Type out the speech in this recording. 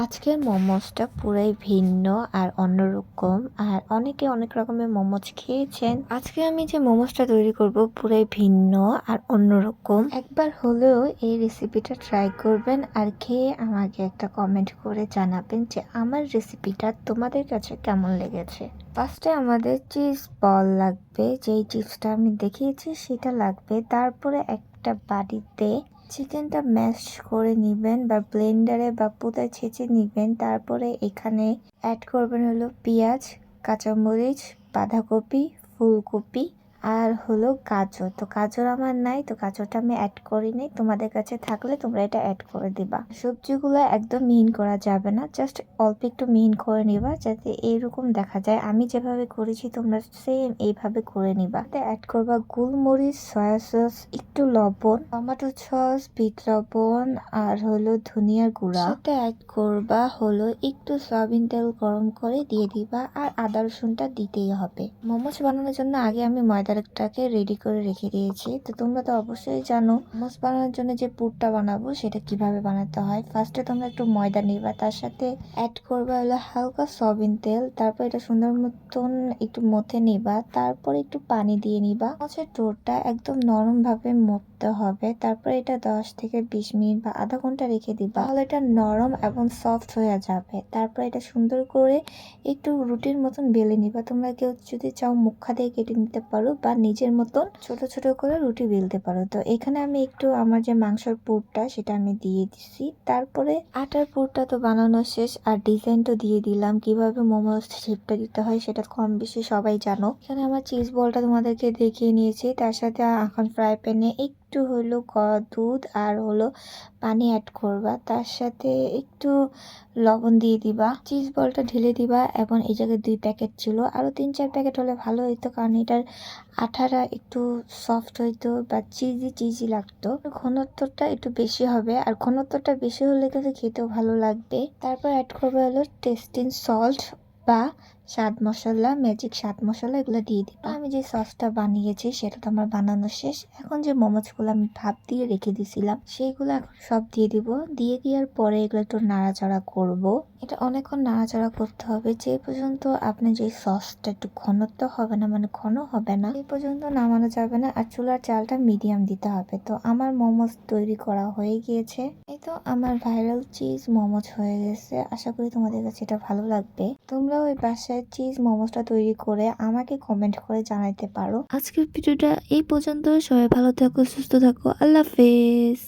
আজকের মোমোসটা পুরাই ভিন্ন আর অন্যরকম। আর অনেকে অনেক রকমের মোমোস খেয়েছেন। আজকে আমি যে মোমোসটা তৈরি করব পুরাই ভিন্ন আর অন্যরকম। একবার হলেও এই রেসিপিটা ট্রাই করবেন আর খেয়ে আমাকে একটা কমেন্ট করে জানাবেন যে আমার রেসিপিটা তোমাদের কাছে কেমন লেগেছে। ফার্স্টে আমাদের চিজ বল লাগবে, যেই চিপসটা আমি দেখিয়েছি সেটা লাগবে। তারপরে একটা বাটিতে চিকেনটা ম্যাশ করে নিবেন বা ব্লেন্ডারে বা পুতায় ছেঁচে নিবেন। তারপরে এখানে অ্যাড করবেন হলো পেঁয়াজ, কাঁচামরিচ, বাঁধাকপি, ফুলকপি আর হলো গাজর। তো গাজর আমার নাই, তো গাজরটা আমি অ্যাড করিনি। তোমাদের কাছে থাকলে তোমরা এটা অ্যাড করে দিবা। সবজিগুলো একদম মিহিন করা যাবে না, জাস্ট অল্প একটু মিহিন করে নিবা যাতে এরকম দেখা যায়। আমি যেভাবে করেছি তোমরা সেম এইভাবে করে নিবা। অ্যাড করবা গোলমরিচ, সয়া সস, একটু লবণ, টমেটো সস, বিট লবণ আর হলো ধনিয়ার গুঁড়া। সেটা অ্যাড করবা হলো একটু সয়াবিন তেল গরম করে দিয়ে দিবা। আর আদা রসুনটা দিতেই হবে। মোমোস বানানোর জন্য আগে আমি ময়দাটাকে রেডি করে রেখে দিয়েছি। তো তোমরা তো অবশ্যই জানো মোমোস বানানোর জন্য যে পুরটা বানাবো সেটা কিভাবে বানাতে হয়। ফার্স্টে তোমরা একটু ময়দা নিবা, তার সাথে অ্যাড করবা হলো হালকা সয়াবিন তেল। তারপর এটা সুন্দর মতন একটু মথে নিবা, তারপর একটু পানি দিয়ে নিবা। হচ্ছে ডোটা একদম নরম ভাবে মথতে হবে। তারপর এটা 10 থেকে 20 মিনিট বা আধা ঘন্টা রেখে দিবা, তাহলে এটা নরম এবং সফট হয়ে যাবে। তারপর এটা সুন্দর করে একটু রুটির মতন বেলে নিবা। তোমরা কেউ যদি চাও মুখা দিয়ে কেটে নিতে পারো বা নিজের মতন ছোট ছোট করে রুটি বেলতে পারো। তো এখানে আমি একটু আমার যে মাংসের পুরটা সেটা আমি দিয়ে দিছি। তারপরে আটার পুরটা তো বানানো শেষ আর ডিজাইন তো দিয়ে দিলাম। কিভাবে মোমোস শেপটা দিতে হয় সেটা কম বেশি সবাই জানো। এখানে আমার চিজ বলটা তোমাদেরকে দেখিয়ে নিয়েছি। তার সাথে এখন ফ্রাই প্যানে একটু হলো দুধ আর হলো পানি অ্যাড করবা, তার সাথে একটু লবণ দিয়ে দিবা, চিজ বলটা ঢেলে দিবা। এবং এই জায়গায় 2 প্যাকেট ছিল, আরো 3-4 প্যাকেট হলে ভালো হইতো, কারণ এটার আঠাটা একটু সফট হইতো বা চিজি চিজি লাগতো। ঘনত্বটা একটু বেশি হবে, আর ঘনত্বটা বেশি হলে কিন্তু খেতেও ভালো লাগবে। তারপর অ্যাড করবে হলো টেস্টিং সল্ট বা স্বাদ মশলা, ম্যাজিক স্বাদ মশলা, এগুলো দিয়ে দিবা। আমি যে সসটা বানিয়েছি সেটা তো আমার বানানো শেষ। এখন যে মোমোজগুলো আমি ভাপ দিয়ে রেখে দিয়েছিলাম সেইগুলো এখন সব দিয়ে দিব। দিয়ে দেওয়ার পরে এগুলো একটু নাড়াচাড়া করব। এটা অনেকক্ষণ নাড়াচাড়া করতে হবে, যে পর্যন্ত আপনি যে সসটা একটু ঘনত্ব হবে না, মানে ঘন হবে না, এই পর্যন্ত নামানো যাবে না। আর চুলার চালটা মিডিয়াম দিতে হবে। তো আমার মোমোজ তৈরি করা হয়ে গিয়েছে। এই তো আমার ভাইরাল চিজ মোমোজ হয়ে গেছে। আশা করি তোমাদের কাছে এটা ভালো লাগবে। তোমরাও ওই বাসায় চিজ মোমোসটা তৈরি করে আমাকে কমেন্ট করে জানাইতে পারো। আজকের ভিডিওটা এই পর্যন্ত। সবাই ভালো থাকো, সুস্থ থাকো, আল্লাহ হাফেজ।